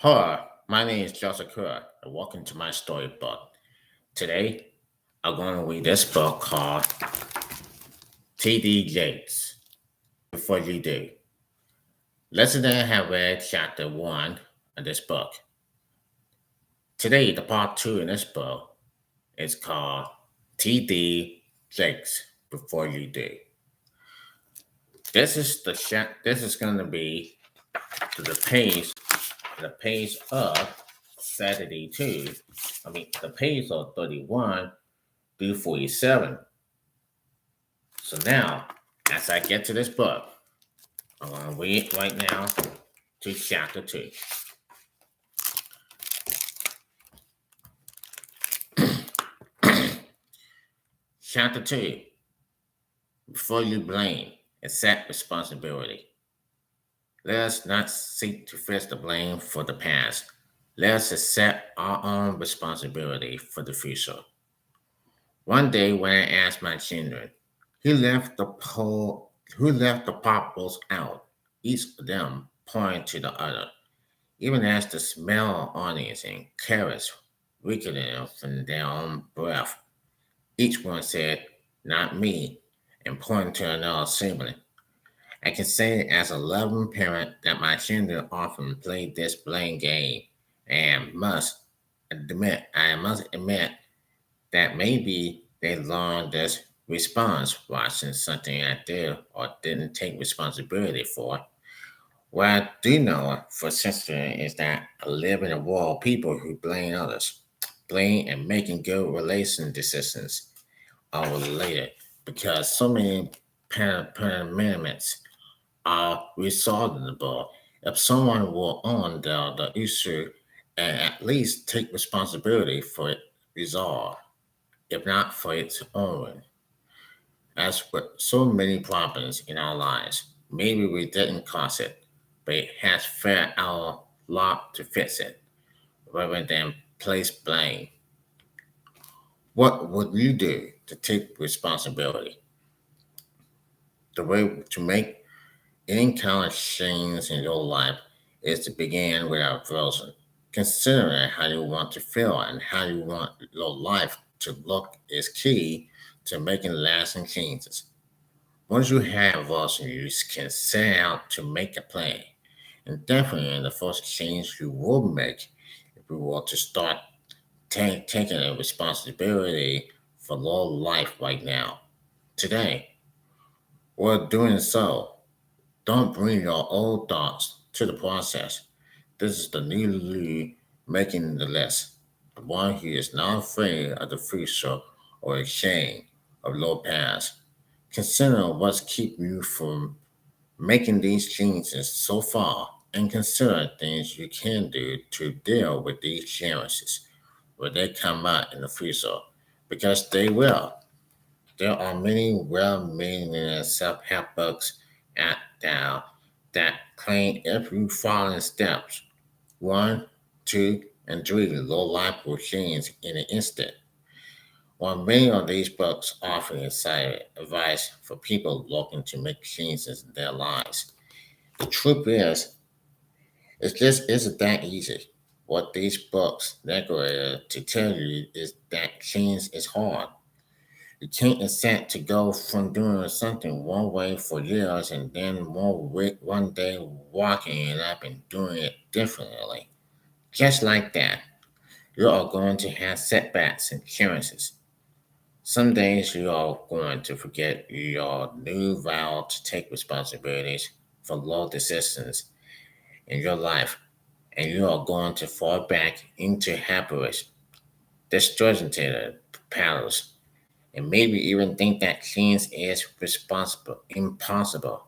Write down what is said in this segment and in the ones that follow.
Hello, my name is Joseph Kerr, and welcome to my storybook. Today, I'm going to read this book called T.D. Jakes. Before you do, listeners have read chapter 1 of this book. Today, the part 2 in this book is called T.D. Jakes. Before you do, this is going to be to the page of Saturday 2. The page of 31 through 47. So now, as I get to this book, I'm going to read right now to chapter 2. Chapter 2. Before you blame, accept responsibility. Let us not seek to fix the blame for the past. Let us accept our own responsibility for the future. One day when I asked my children, who left the popples out, each of them pointed to the other. Even as the smell of onions and carrots weakened from their own breath, each one said, "Not me," and pointed to another sibling. I can say as a loving parent that my children often play this blame game, and I must admit that maybe they learned this response watching something I did or didn't take responsibility for. What I do know for certain is that I live in a world of people who blame others. Blame and making good relation decisions are related because so many paramedics are resolvable if someone will own the issue and at least take responsibility for it resolved, if not for its own. As with so many problems in our lives, maybe we didn't cause it, but it has fell our lot to fix it, rather than place blame. What would you do to take responsibility? The way to make any kind of change in your life is to begin with our frozen. Considering how you want to feel and how you want your life to look is key to making lasting changes. Once you have us, you can set out to make a plan. And definitely the first change you will make if you want to start taking a responsibility for your life right now. Today, while doing so, don't bring your old thoughts to the process. This is the new Lee making the list. The one who is not afraid of the future or ashamed of your past. Consider what's keeping you from making these changes so far and consider things you can do to deal with these challenges when they come out in the future because they will. There are many well-meaning self-help books out there that claim if you follow in steps one, two, and three, your life will change in an instant. While many of these books offer insight advice for people looking to make changes in their lives, the truth is, it just isn't that easy. What these books neglect to tell you is that change is hard. You can't accept to go from doing something one way for years and then one day walking it up and doing it differently. Just like that, you are going to have setbacks and chances. Some days you are going to forget your new vow to take responsibilities for low decisions in your life, and you are going to fall back into habits, destructive patterns, and maybe even think that change is impossible.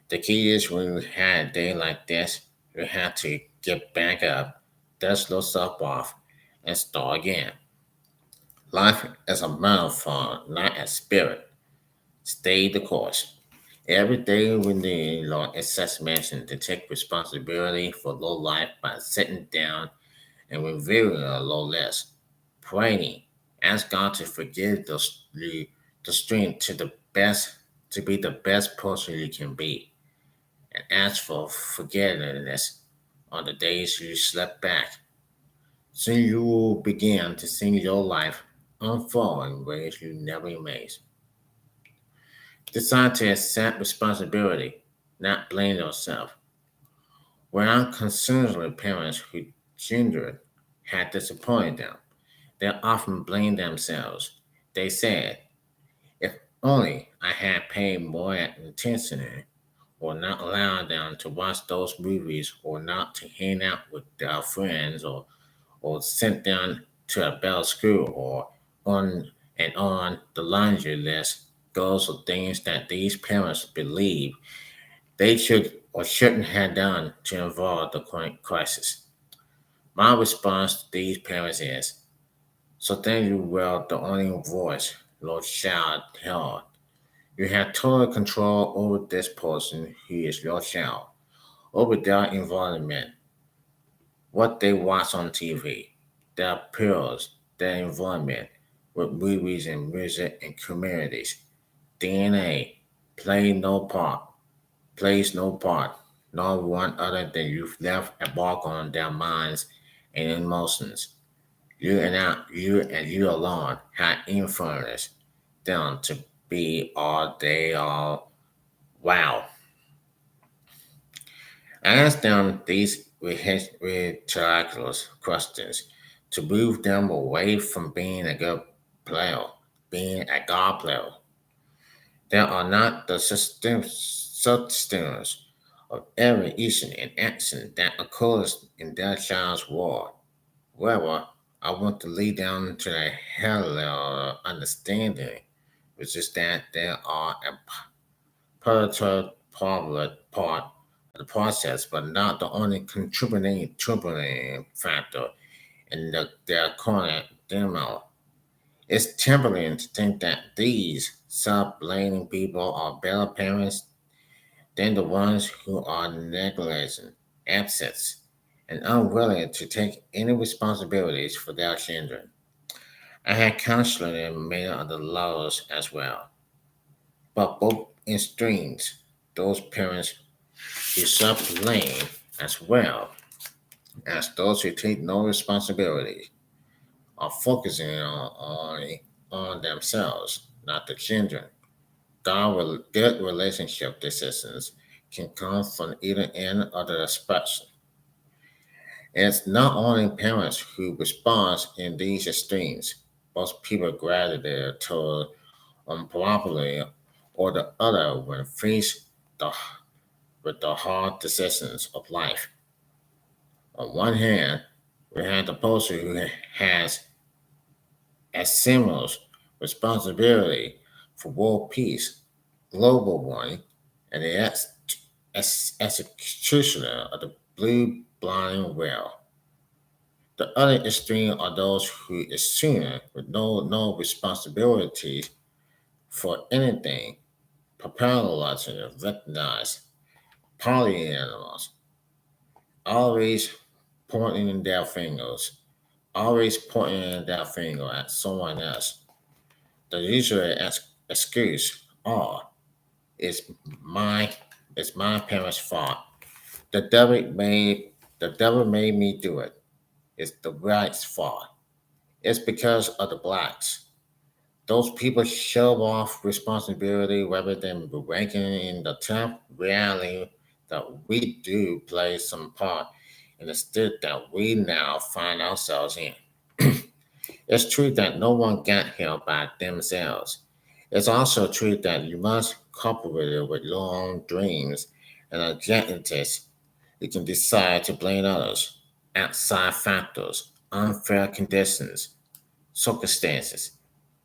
The key is when you have a day like this, you have to get back up, dust yourself off, and start again. Life is a marathon, not a spirit. Stay the course. Every day we need Lord assessment to take responsibility for low life by sitting down and reviewing a low list. Praying. Ask God to forgive the strength to be the best person you can be. And ask for forgiveness on the days you slept back. Soon you will begin to see your life unfold in ways you never imagined. Decide to accept responsibility, not blame yourself. When I'm concerned with parents whose children had disappointed them, they often blame themselves. They said, if only I had paid more attention or not allowed them to watch those movies or not to hang out with their friends or sent them to a better school or on on the laundry list goes of things that these parents believe they should or shouldn't have done to avoid the current crisis. My response to these parents is, so then you were the only voice Lord child held. You have total control over this person who is your child, over their environment, what they watch on TV, their peers, their environment, with movies and music and communities. DNA play no part, plays no part, nor one other than you've left a mark on their minds and emotions. You alone have influenced them to be all they are. Wow. Ask them these rhetorical questions to move them away from being a good player, being a God player. They are not the substance of every issue and action that occurs in their child's world. However, I want to lead them to a higher understanding, which is that they are a pivotal part of the process, but not the only contributing factor in their current dilemma. It's tempting to think that these self-blaming people are better parents than the ones who are negligent, absent, and unwilling to take any responsibilities for their children. I had counseling in many of the laws as well, but both extremes, those parents who self-blame as well as those who take no responsibility are focusing on themselves, not the children. Good relationship decisions can come from either end of the spectrum. It's not only parents who respond in these extremes. Most people gravitate toward unproperly or the other when faced the, with the hard decisions of life. On one hand, we have the person who has a similar responsibility for world peace, global warming, and the executioner of the blue blind whale. The other extreme are those who assume with no responsibility for anything, propelling to recognize poly animals, always pointing their fingers, always pointing their finger at someone else. The usual excuse, oh, it's my it's my parents' fault. The devil made me do it. It's the white's fault. It's because of the blacks. Those people shove off responsibility rather than ranking in the tough reality that we do play some part in the state that we now find ourselves in. It's true that no one got here by themselves. It's also true that you must cooperate with your own dreams and objectives. You can decide to blame others, outside factors, unfair conditions, circumstances,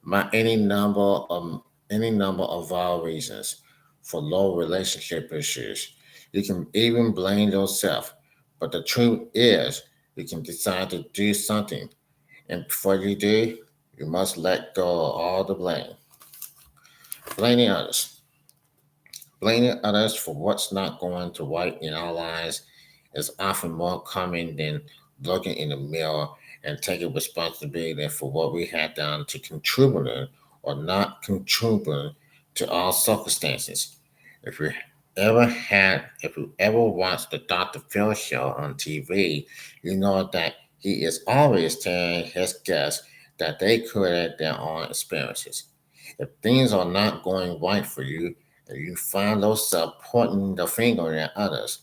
by any number of our reasons for low relationship issues. You can even blame yourself. But the truth is, you can decide to do something, and before you do, you must let go of all the blame. Blaming others. Blaming others for what's not going to right in our lives is often more common than looking in the mirror and taking responsibility for what we have done to contribute or not contribute to our circumstances. If we if you ever watched the Dr. Phil show on TV, you know that he is always telling his guests that they created their own experiences. If things are not going right for you, and you find yourself pointing the finger at others,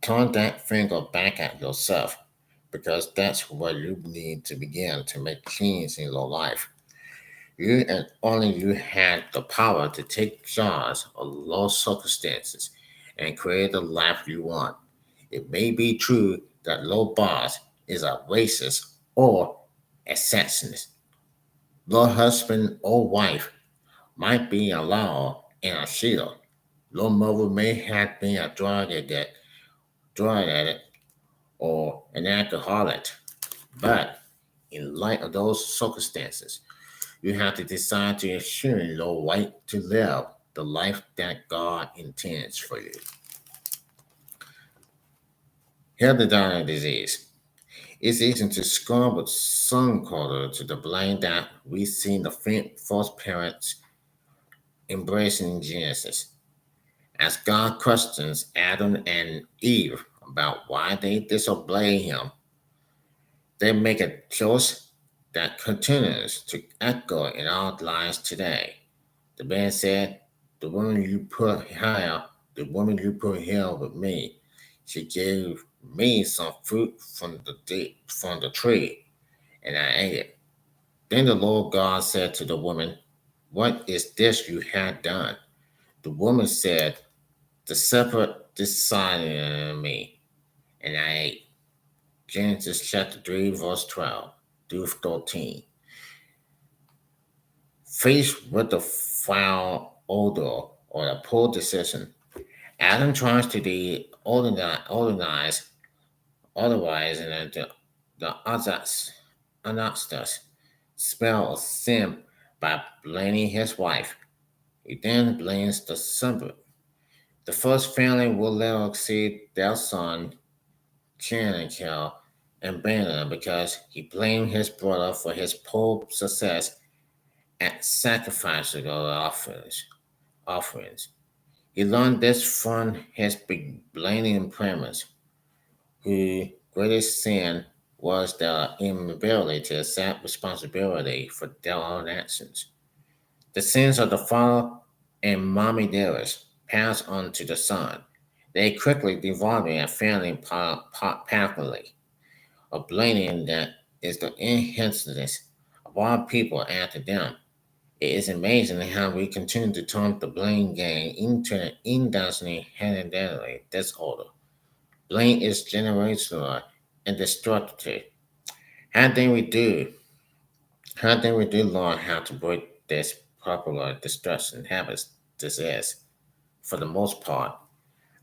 turn that finger back at yourself because that's where you need to begin to make change in your life. You and only you had the power to take charge of those circumstances and create the life you want. It may be true that low boss is a racist or assassin. Low husband or wife might be a law and a shield. Low mother may have been a drug addict, or an alcoholic. But in light of those circumstances, you have to decide to assure your right to live the life that God intends for you. Here's the dying disease. It's easy to scorn with some color to the blame that we see the false parents embracing in Genesis. As God questions Adam and Eve about why they disobey him, they make a choice that continues to echo in our lives today. The man said, "The woman you put here, the woman you put here with me, she gave me some fruit from the tree, and I ate it." Then the Lord God said to the woman, "What is this you have done?" The woman said, "The serpent decided me, and I ate." Genesis chapter 3, verse 12 through 13. Faced with the foul odor or a poor decision, Adam tries to be organized otherwise, and the Anastas spell of sin by blaming his wife. He then blames the serpent. The first family will never see their son, Chanakil, and Banner because he blamed his brother for his poor success at sacrificing of offerings. He learned this from his blaming parents, whose greatest sin was their inability to accept responsibility for their own actions. The sins of the father and mommy dearest passed on to the son. They quickly devolving a family pathway of blaming that is the inheritance of all people after them. It is amazing how we continue to turn the blame game into an indefinite hereditary disorder. Blame is generational and destructive. How then we do? How then we do learn how to break this popular destruction habits? This is, for the most part,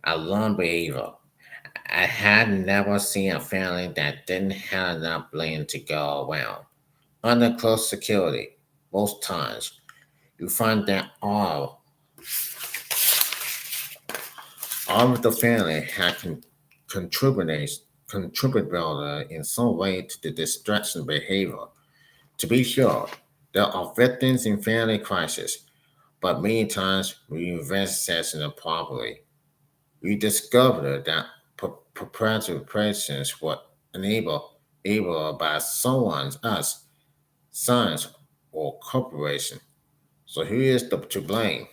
a learned behavior. I had never seen a family that didn't have enough blame to go around. Under close security, most times, you find that all of the family had contributed contributed in some way to the destruction behavior. To be sure, there are victims in family crisis, but many times we invest in it properly. We discover that perpetrations were enabled by someone's us, sons, or corporation. So who is to blame?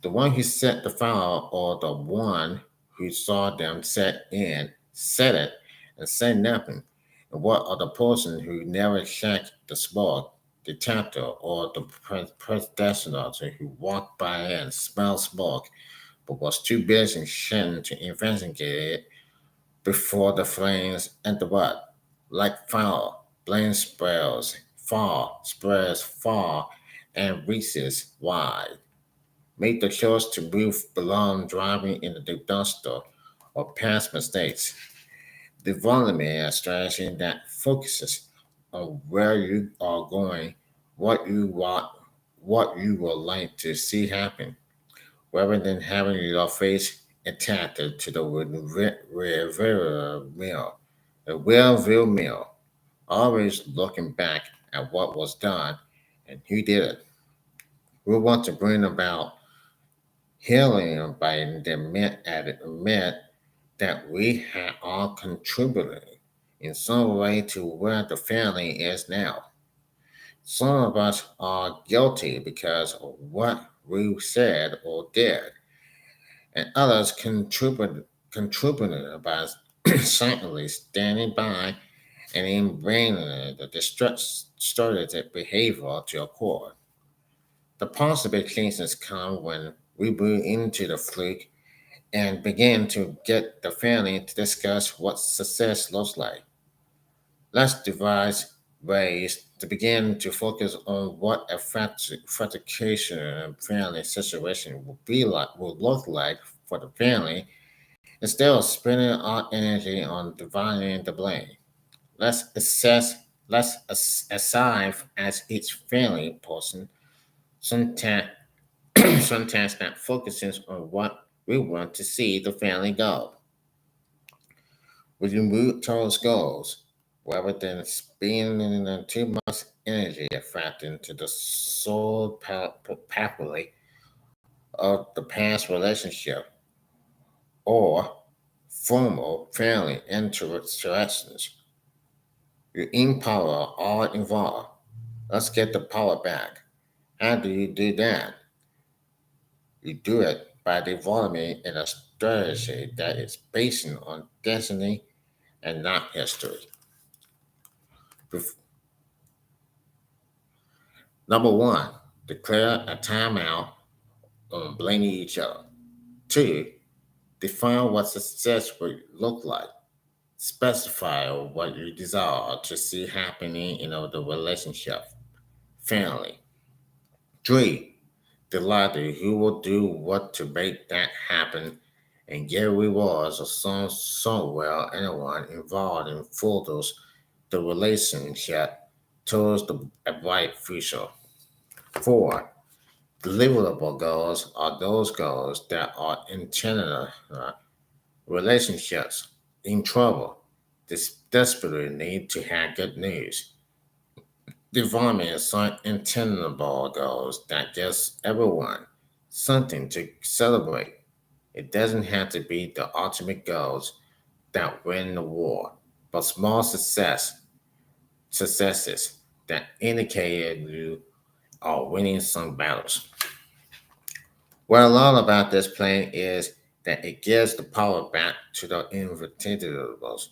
The one who set the fire or the one who saw them set it, and said nothing? And what of the person who never checked the smoke detector or the pedestrian who walked by and smelled smoke but was too busy shooting to investigate it before the flames entered what? Like fire, blame spreads far, and reaches wide. Make the choice to move beyond driving in the dumpster or past mistakes. Development a strategy that focuses on where you are going, what you want, what you would like to see happen, rather than having your face attacked to the Rivera meal. The Wellville meal, always looking back at what was done and who did it. We want to bring about Healing by admit that we have all contributed in some way to where the family is now. Some of us are guilty because of what we said or did, and others contributed by silently standing by and ingraining the destructive behavior to your core. The possible cases come when we move into the fluke and begin to get the family to discuss what success looks like. Let's devise ways to begin to focus on what a fractication and family situation will look like for the family instead of spending our energy on dividing the blame. Let's assess assign as each family person sometimes sometimes that focuses on what we want to see the family go. When you move towards goals, rather than spending too much energy affecting to the soul pathway of the past relationship or formal family interactions, you empower all involved. Let's get the power back. How do you do that? You do it by developing a strategy that is based on destiny and not history. Bef- Number one, declare a timeout on blaming each other. Two, define what success would look like. Specify what you desire to see happening in the relationship, family. Three, decide who will do what to make that happen and get rewards or somewhere anyone involved in furthers the relationship towards a bright future. Four, deliverable goals are those goals that are intentional relationships in trouble. This desperately need to have good news. Development is some intentional goals that gives everyone something to celebrate. It doesn't have to be the ultimate goals that win the war, but small successes that indicate you are winning some battles. What I love about this plan is that it gives the power back to the individuals,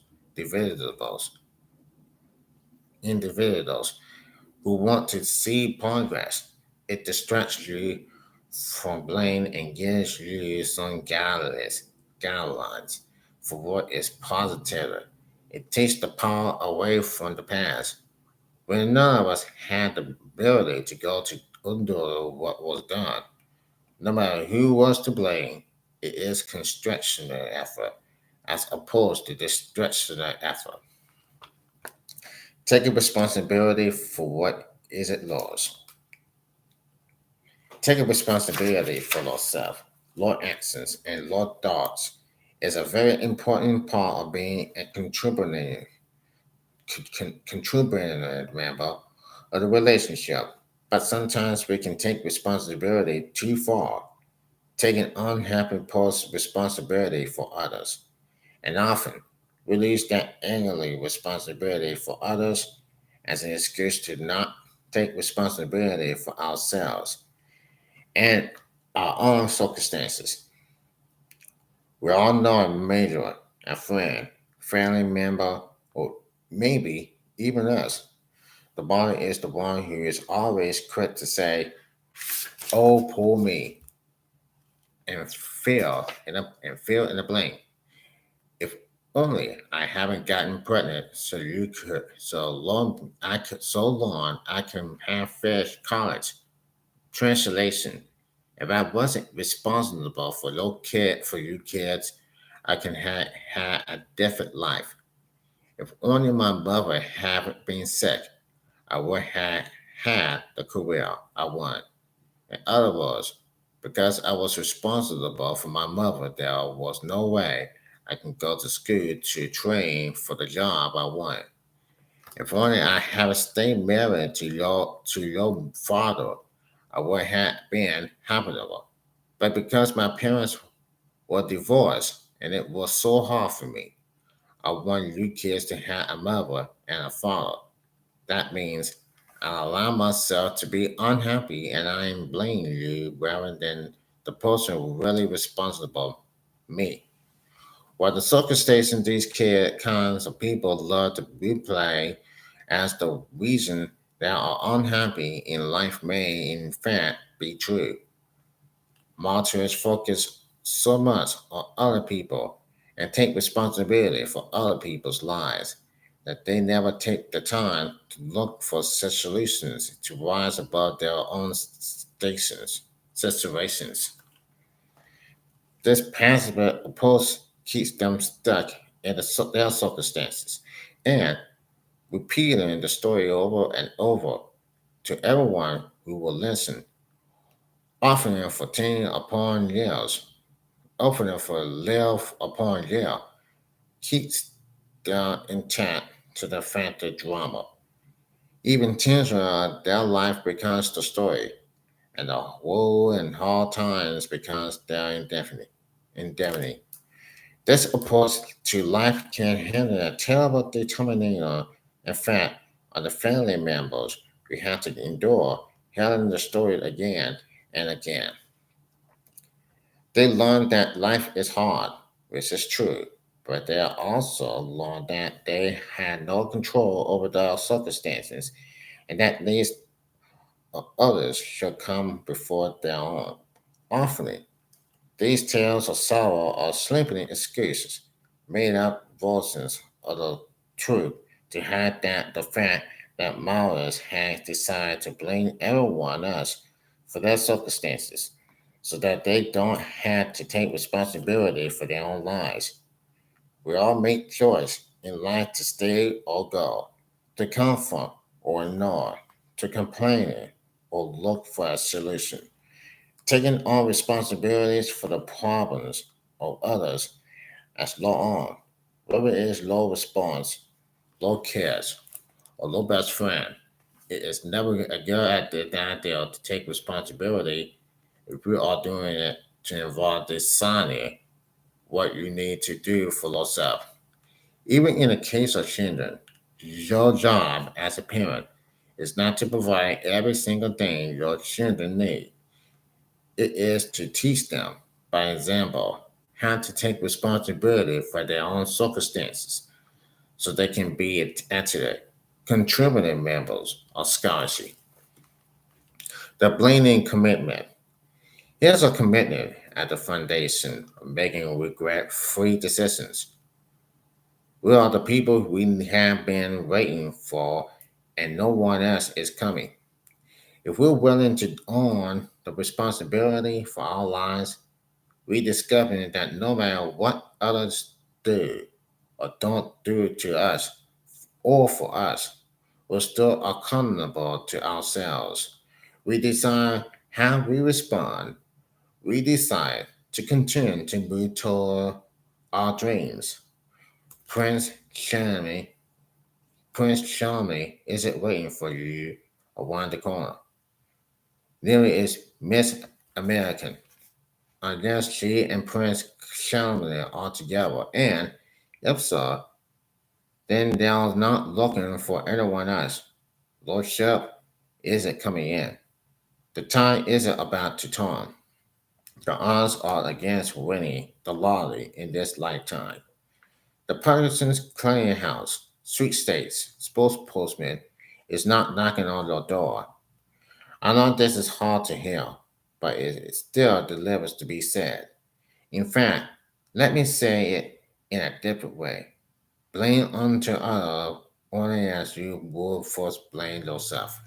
individuals who want to see progress. It distracts you from blame and gives you some guidelines for what is positive. It takes the power away from the past. When none of us had the ability to go to undo what was done, no matter who was to blame, it is constructional effort as opposed to destructional effort. Taking responsibility for what is it lost. Taking responsibility for yourself, Lord actions, and Lord thoughts is a very important part of being a contributing member of the relationship. But sometimes we can take responsibility too far, taking unhappy post responsibility for others, and often we use that angry responsibility for others as an excuse to not take responsibility for ourselves and our own circumstances. We all know a major, a friend, family member, or maybe even us. The body is the one who is always quick to say, "Oh, poor me," and fill in the blank. If only I haven't gotten pregnant, so long I can have finished college. Translation: if I wasn't responsible for you kids, I can have had a different life. If only my mother hadn't been sick, I would have had the career I want. In other words, because I was responsible for my mother, there was no way I can go to school to train for the job I want. If only I had stayed married to your father, I would have been happier. But because my parents were divorced and it was so hard for me, I want you kids to have a mother and a father. That means I allow myself to be unhappy and I am blaming you rather than the person really responsible, me. While the circumstances these kinds of people love to replay as the reason they are unhappy in life may in fact be true. Martyrs focus so much on other people and take responsibility for other people's lives that they never take the time to look for such solutions to rise above their own situations. This passive approach keeps them stuck in their circumstances and repeating the story over and over to everyone who will listen, often for 10 upon years, often for year upon year, keeps them intact to the family drama. Even tension, their life becomes the story, and the woe and hard times becomes their indemnity. This approach to life can hinder a terrible determination in fact of the family members we have to endure telling the story again and again. They learn that life is hard, which is true, but they also learn that they had no control over their circumstances and that these others should come before their own. Often, these tales of sorrow are sleeping excuses, made up versions of the truth to hide that the fact that Maurits has decided to blame everyone else for their circumstances, so that they don't have to take responsibility for their own lives. We all make choice in life to stay or go, to comfort or ignore, to complain or look for a solution. Taking on responsibilities for the problems of others as low on, whether it is low response, low cares, or low best friend, it is never a good idea to take responsibility if we are doing it to involve deciding what you need to do for yourself. Even in the case of children, your job as a parent is not to provide every single thing your children need. It is to teach them, by example, how to take responsibility for their own circumstances so they can be actually contributing members of scholarship. The blaming commitment. Here's a commitment at the foundation of making regret free decisions. We are the people we have been waiting for, and no one else is coming. If we're willing to own the responsibility for our lives, we discover that no matter what others do or don't do to us or for us, we're still accountable to ourselves. We decide how we respond. We decide to continue to move toward our dreams. Prince Charming, Prince Charming isn't waiting for you around the corner. Neither is Miss American, unless she and Prince Charming are together. And if so, then they're not looking for anyone else. Lordship isn't coming in. The tide isn't about to turn. The odds are against winning the lottery in this lifetime. The Parkinson's Clearinghouse, sweepstakes, spokesperson is not knocking on your door. I know this is hard to hear, but it still delivers to be said. In fact, let me say it in a different way. Blame unto others only as you would first blame yourself.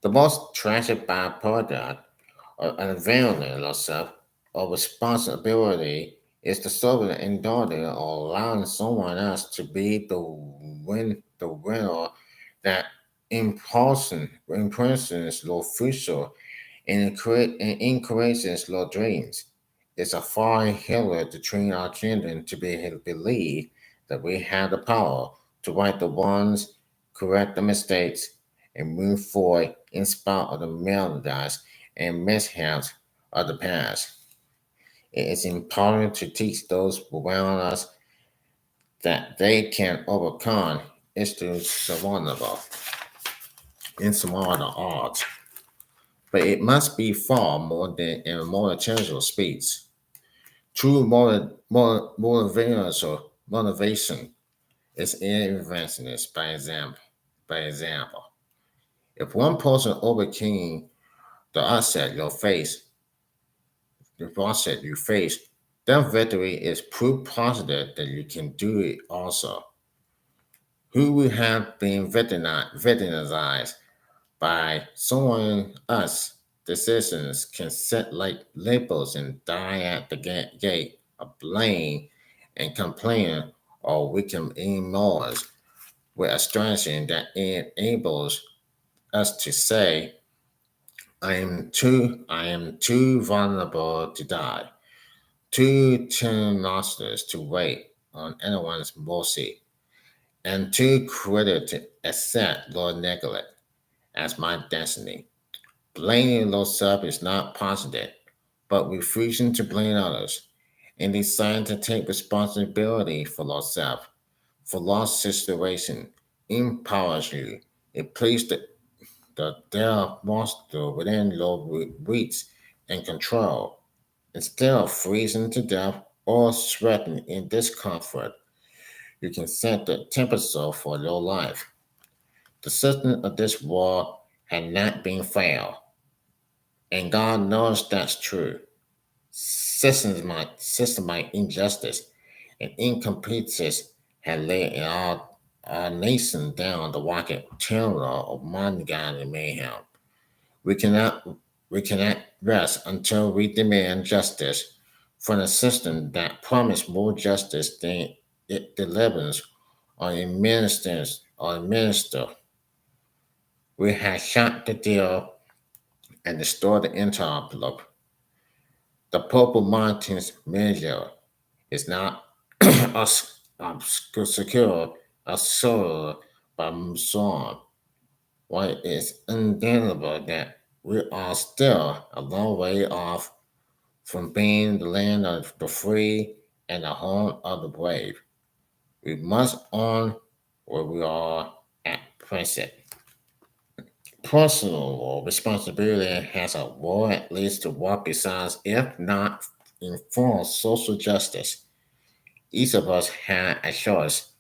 The most tragic byproduct of unveiling yourself of responsibility is the serving and daughter or allowing someone else to be the winner that impressions your future and, and encourages your dreams. It's a far healer to train our children to believe that we have the power to right the wrongs, correct the mistakes, and move forward in spite of the melodies and mishaps of the past. It is important to teach those around us that they can overcome insurmountable, insurmountable odds. But it must be far more than in a more intellectual speech. True motivation is interventionist by example. By example, if one person overcame the upset you face, the upset you face, that victory is proof positive that you can do it also. Who would have been victimized by someone us decisions can set like labels and die at the gate of blame and complaining, or we can ignore us with a strategy that enables us to say, I am too vulnerable to die, too tenacious to wait on anyone's mercy, and too critical to accept Lord neglect as my destiny. Blaming yourself is not positive, but refusing to blame others and deciding to take responsibility for yourself, for lost situation, empowers you. It places the their monster within your reach and control. Instead of freezing to death or sweating in discomfort, you can set the temperature for your life. The system of this world had not been failed, and God knows that's true. Systematic injustice and incompleteness had laid our nation down the rocket terror of modern mayhem. We cannot we cannot rest until we demand justice from a system that promised more justice than it delivers on a minister. We have shot the deal and destroyed the envelope. The Purple Mountains measure is not secure assured by Muson. While it is undeniable that we are still a long way off from being the land of the free and the home of the brave, we must own where we are at present. Personal responsibility has a role at least to walk besides, if not enforce social justice. Each of us has a choice.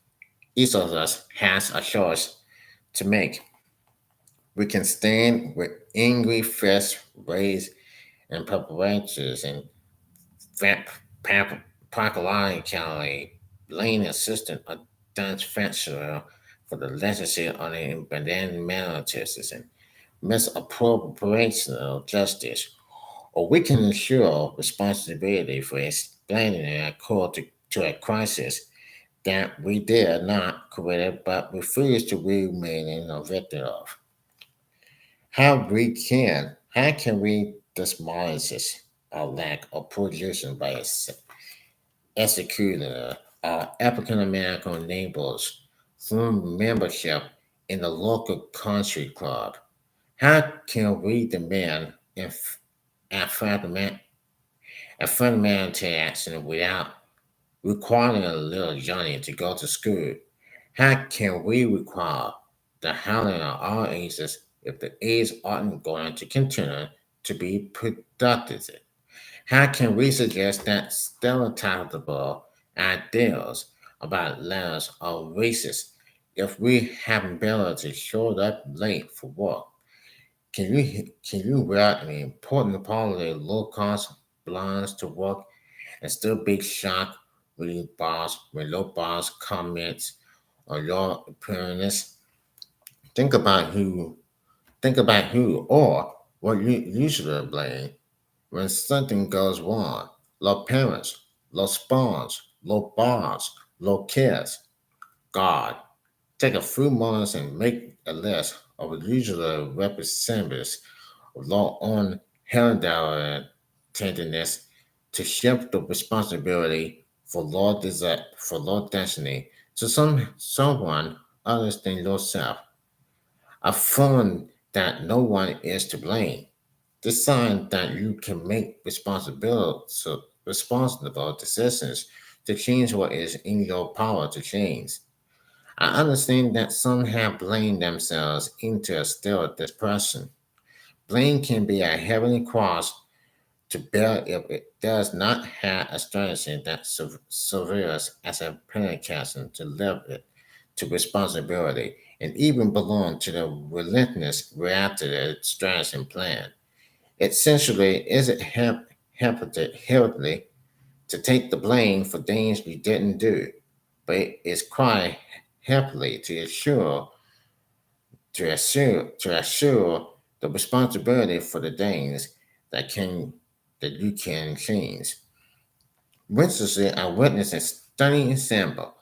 Each of us has a choice to make. We can stand with angry fists raised in preparations and County Lane assistant a dance fencer for the legacy on the banana and misappropriation of justice, or we can ensure responsibility for explaining a call to a crisis that we did not create but refuse to remain a victim of. How can we demolish this our lack of production by executing our African American neighbors through membership in the local country club? How can we demand a fundament- a fundamental action without requiring a little Johnny to go to school? How can we require the handling of all ages if the age aren't going to continue to be productive? How can we suggest that stereotypical ideals about levels of races if we haven't been able to show up late for work? Can you wear an important part of the low cost blinds to work and still be shocked when your boss comments on your appearance? Think about who think about who or what you usually blame when something goes wrong. Low parents, low spawns, low bars, low kids. God. Take a few moments and make a list of usual representatives of law on Herondale tenderness to shift the responsibility for law destiny to someone other than yourself. Affirm that no one is to blame. Decide that you can make responsible decisions to change what is in your power to change. I understand that some have blamed themselves into a state of depression. Blame can be a heavy cross to bear if it does not have a strategy that serves as a penetration to live it to responsibility and even belong to the relentless reactive strategy plan. Essentially, is it healthy to take the blame for things we didn't do, but it is quite happily to assure the responsibility for the things that can that you can change. Recently, I witnessed a stunning example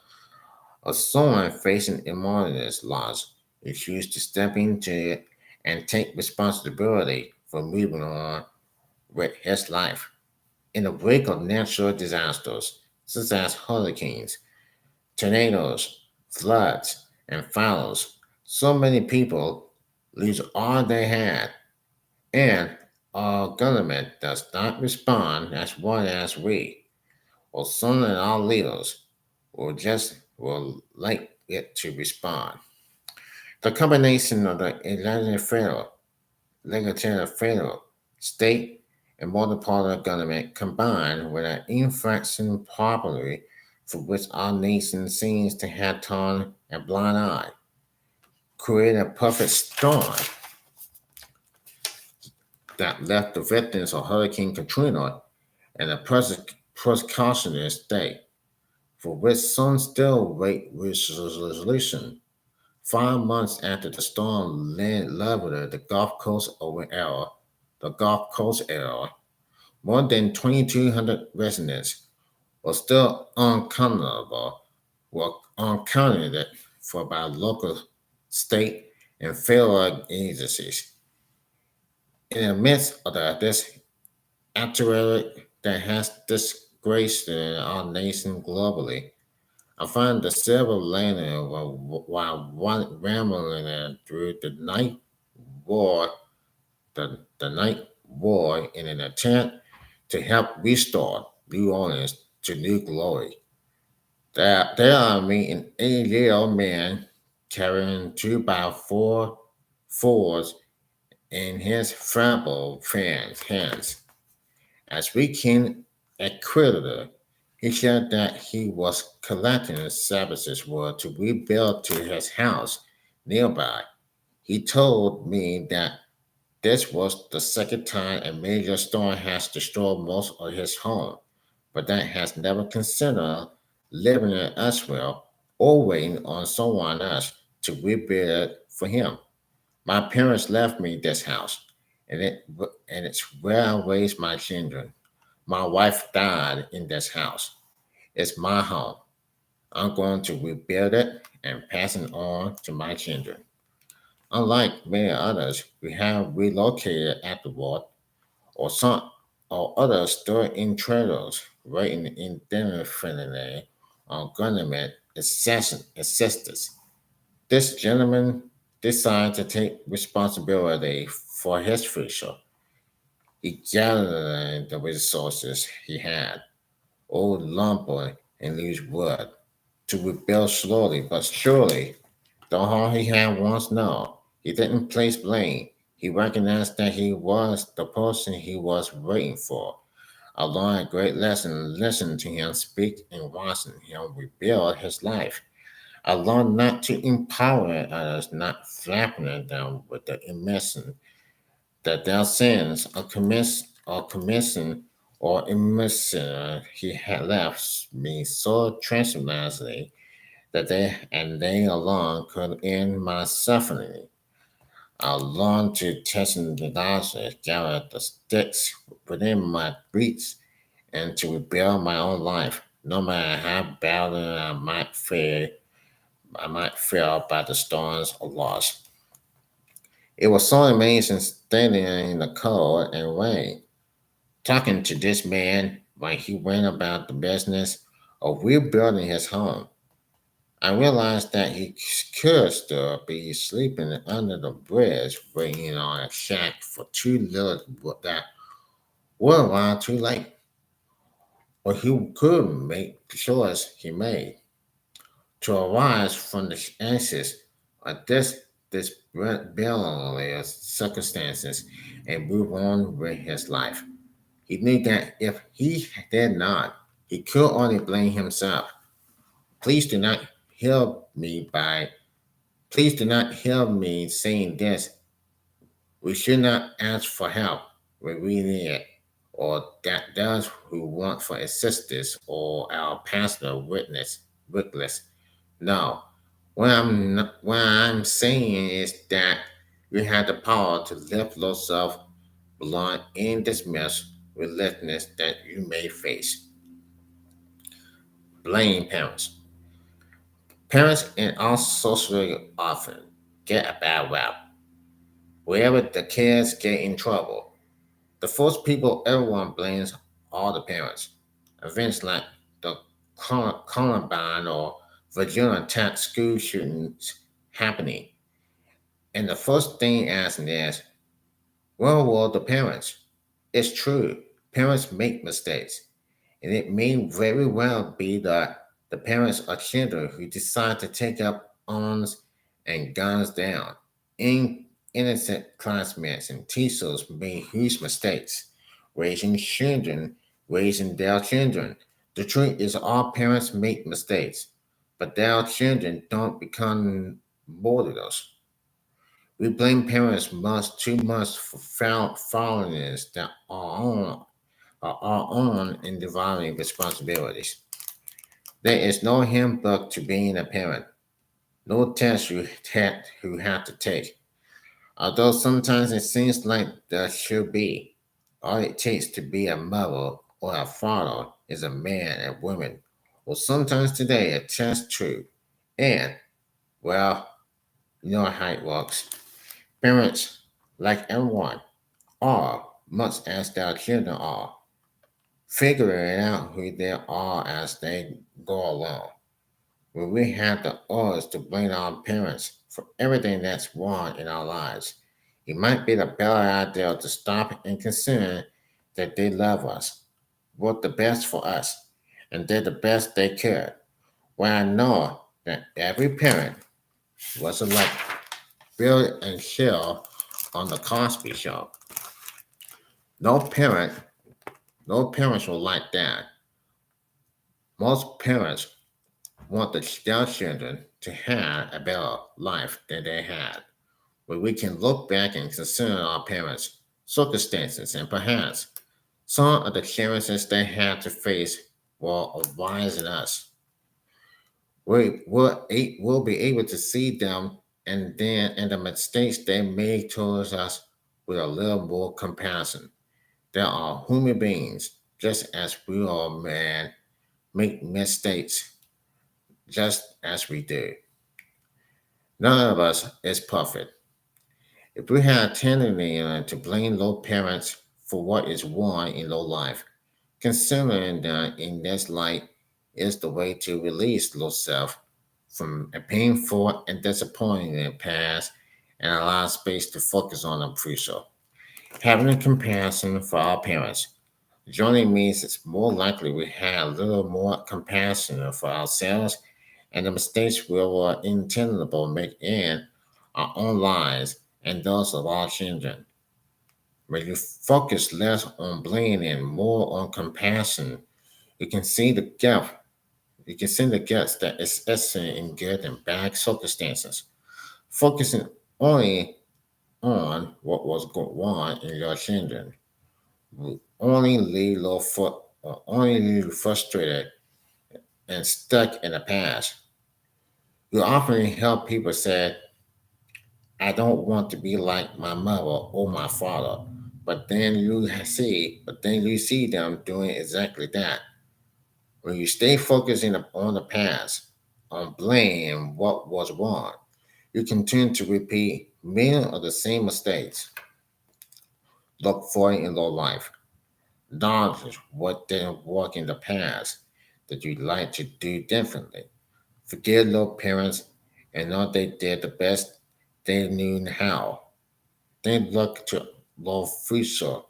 of someone facing immoral loss who chose to step into it and take responsibility for moving on with his life. In the wake of natural disasters such as hurricanes, tornadoes, floods, and fires, so many people lose all they had, and our government does not respond as well as we, or some of our leaders will like it to respond. The combination of the legislative federal, state, and multi-party government combined with an infraction property for which our nation seems to have turned a blind eye, create a perfect storm that left the victims of Hurricane Katrina in a precautionary state, for which some still wait resolution. 5 months after the storm leveled the Gulf Coast area, more than 2,200 residents were still were unaccounted for by local, state, and federal agencies. In the midst of this actuality that has disgraced our nation globally, I find the silver lining while one rambling through war, the night war in an attempt to help restore New Orleans to new glory. There I meet an 80-year-old man carrying 2x4 fours in his fragile hands. As we came at Crudup, he said that he was collecting Sabbath's wood to rebuild to his house nearby. He told me that this was the second time a major storm has destroyed most of his home, but that has never considered living in elsewhere or waiting on someone else to rebuild it for him. My parents left me this house, and it's where I raised my children. My wife died in this house. It's my home. I'm going to rebuild it and pass it on to my children. Unlike many others who have relocated afterward, or some or others still in trailers waiting indefinitely on government assistance. This gentleman decided to take responsibility for his future. He gathered the resources he had, old lumber and loose wood, to rebuild slowly but surely the all he had once known. He didn't place blame. He recognized that he was the person he was waiting for. I learned a great lesson listening to him speak and watching him rebuild his life. I learned not to empower others, not flattering them with the immersion that their sins or immersion he had left me so transformatively that they alone could end my suffering. I longed to test the knowledge, gather the sticks within my reach, and to rebuild my own life, no matter how badly I might fail by the storms of loss. It was so amazing standing in the cold and rain, talking to this man while he went about the business of rebuilding his home. I realized that he could still be sleeping under the bridge, waiting on a shack for too little that were around too late, or he could make the choice he made to arise from the ashes of this brilliant circumstances and move on with his life. He knew that if he did not, he could only blame himself. Please do not hear me by Please do not hear me saying this. We should not ask for help when we need it, or that those who want for assistance or our pastor witness. No, what I'm saying is that you have the power to lift yourself beyond any dismiss relentlessness that you may face. Blame parents. Parents and all socially often get a bad rap. Wherever the kids get in trouble, the first people everyone blames are the parents. Events like the Columbine or Virginia Tech school shootings happening, and the first thing asked is, where were the parents? It's true, parents make mistakes, and it may very well be that the parents or children who decide to take up arms and guns down. Innocent classmates and teachers made huge mistakes, raising children, raising their children. The truth is, all parents make mistakes, but their children don't become martyrs. We blame parents much too much for followers that are our own individual responsibilities. There is no handbook to being a parent, no test you have to take. Although sometimes it seems like there should be. All it takes to be a mother or a father is a man and woman, or sometimes today a test tube. And, well, you know how it works. Parents, like everyone, are, much as their children are, figuring out who they are as they go along. When we have the urge to blame our parents for everything that's wrong in our lives, it might be the better idea to stop and consider that they love us, want the best for us, and did the best they could. When I know that every parent wasn't like Bill and Shell on the Cosby Show. No parent, no parents will like that. Most parents want their children to have a better life than they had, where we can look back and consider our parents' circumstances and perhaps some of the challenges they had to face while advising us. We'll be able to see them and the mistakes they made towards us with a little more compassion. They are human beings, just as we are man, make mistakes just as we do. None of us is perfect. If we have a tendency to blame low parents for what is wrong in low life, considering that in this light is the way to release low self from a painful and disappointing past and allow space to focus on the future. Having a compassion for our parents generally means it's more likely we have a little more compassion for ourselves and the mistakes we were intendable make in our own lives and those of our children. When you focus less on blame and more on compassion, you can see the gap. You can see the gaps that is essential in good and bad circumstances. Focusing only on what was going on in your children will only leave you frustrated and stuck in the past. You often hear people say, I don't want to be like my mother or my father. But then you see them doing exactly that. When you stay focusing on the past, on blame and what was wrong, you continue to repeat many of the same mistakes. Look for it in your life. Dodge what didn't work in the past that you'd like to do differently. Forgive low parents and know they did the best they knew how. Then look to low future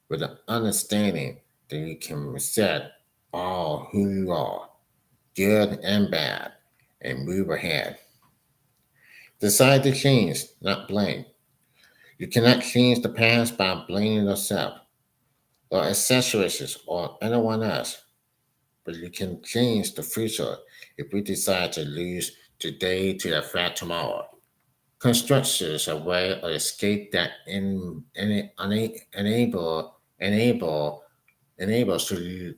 with an understanding that you can reset all who you are, good and bad, and move ahead. Decide to change, not blame. You cannot change the past by blaming yourself or accessories or anyone else, but you can change the future if we decide to lose today to affect tomorrow. Construction is a way of escape that enable enables to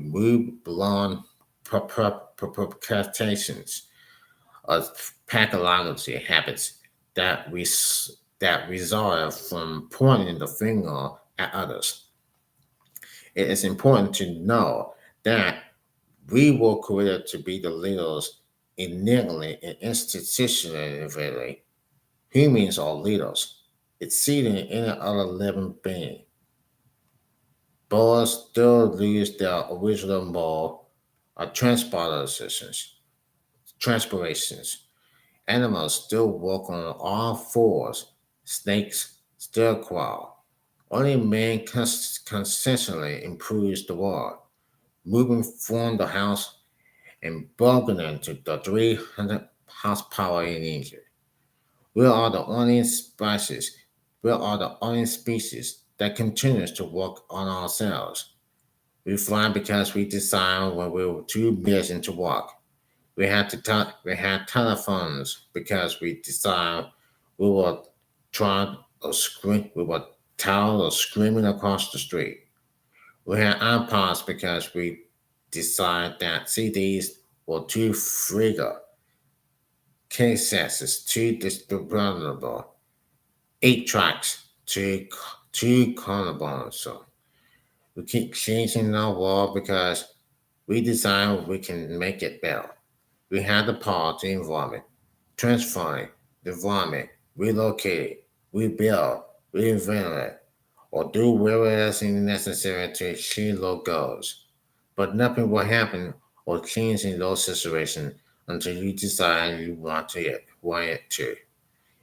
move beyond procrastinations of pathology habits that that result from pointing the finger at others. It is important to know that we were created to be the leaders innately and institutionally. Humans are leaders, exceeding any other living being. Birds still use their original mode of transpirations. Animals still walk on all fours. Snakes still crawl. Only man consistently improves the world, moving from the house and building to the 300 horsepower in engine. We are the only species. We are the only species that continues to work on ourselves. We fly because we decided when we were too busy to walk. We had telephones because we decided we were trying or scream. We were tired of screaming across the street. We had iPods because we decided that CDs were too fragile, cassettes too distributable, 8 tracks too cumbersome. So we keep changing our world because we decide we can make it better. We have the power to environment, transform it, develop it, relocate it, rebuild, reinvent it, or do whatever else is necessary to achieve those goals. But nothing will happen or change in those situations until you decide you want it to.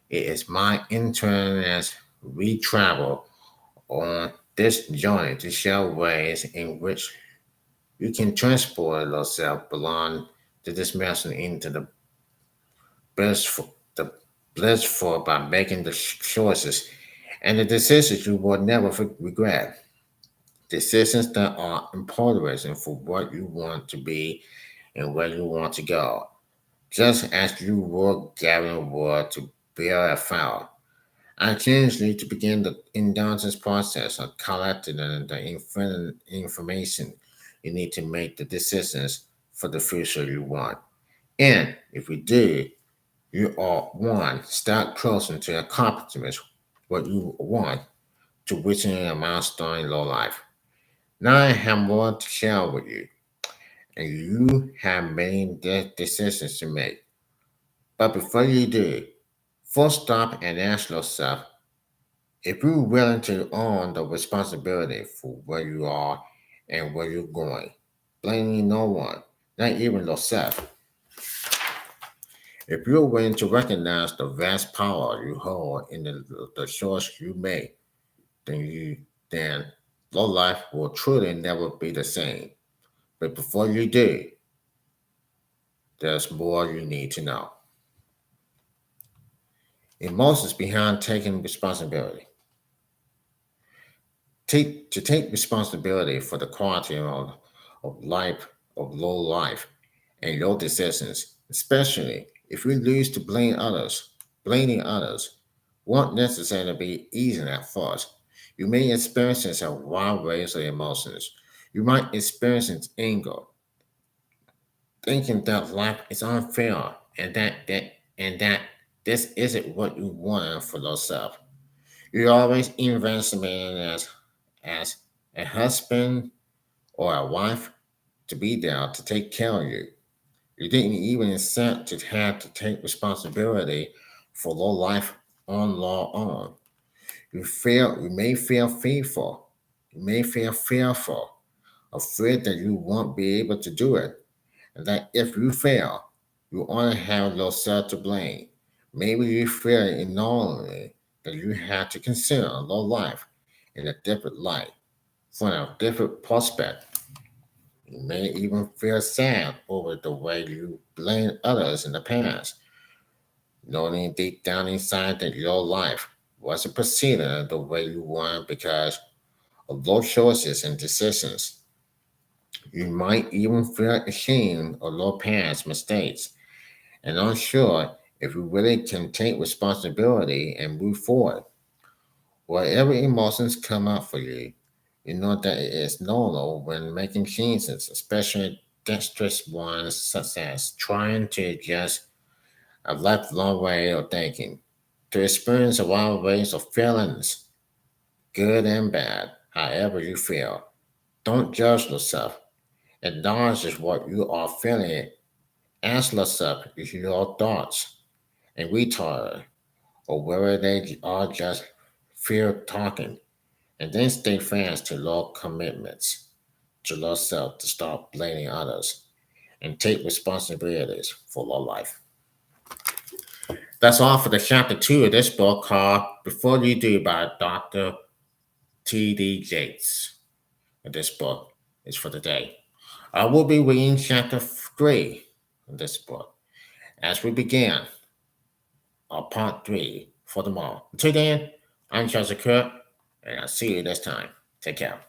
It is my intern as we travel on this journey to share ways in which you can transport yourself beyond the dismissal into the blissful by making the choices and the decisions you will never regret. Decisions that are important for what you want to be and where you want to go. Just as you would gather wood to build a fire, I challenge you to begin the indulgence process of collecting the information you need to make the decisions for the future you want. And if you do, you are one step closer to accomplishing what you want to reaching a milestone in your life. Now I have more to share with you, and you have many decisions to make. But before you do, first stop and ask yourself if you're willing to own the responsibility for where you are and where you're going. Blaming no one, not even yourself. If you're willing to recognize the vast power you hold in the choice you make, then then your life will truly never be the same. But before you do, there's more you need to know. Emotions behind taking responsibility. To take responsibility for the quality of life, of low life, and your decisions, especially if you lose to blaming others won't necessarily be easy at first. You may experience a wide range of emotions. You might experience anger, thinking that life is unfair and that this isn't what you want for yourself. You always invest as a husband or a wife to be there to take care of you. You didn't even accept to have to take responsibility for your life on your own. You may feel fearful. You may feel fearful, afraid that you won't be able to do it, and that if you fail, you only have yourself to blame. Maybe you feel ignorantly that you have to consider your life in a different light, from a different perspective. You may even feel sad over the way you blamed others in the past, knowing deep down inside that your life wasn't proceeding the way you wanted because of those choices and decisions. You might even feel ashamed of your past mistakes and unsure if you really can take responsibility and move forward. Whatever emotions come up for you, you know that it is normal when making changes, especially dexterous ones such as trying to adjust a lifelong way of thinking, to experience a wide range of feelings, good and bad, however you feel. Don't judge yourself. Acknowledge what you are feeling. Ask yourself if your thoughts and retard or whether they are just fear talking, and then stay fast to your commitments to yourself to stop blaming others and take responsibilities for your life. That's all for the chapter 2 of this book called Before You Do by Dr. T.D. Jakes. This book is for today. I will be reading chapter 3 of this book as we begin our part 3 for tomorrow. Until then, I'm Joseph Kirk, and I'll see you this time. Take care.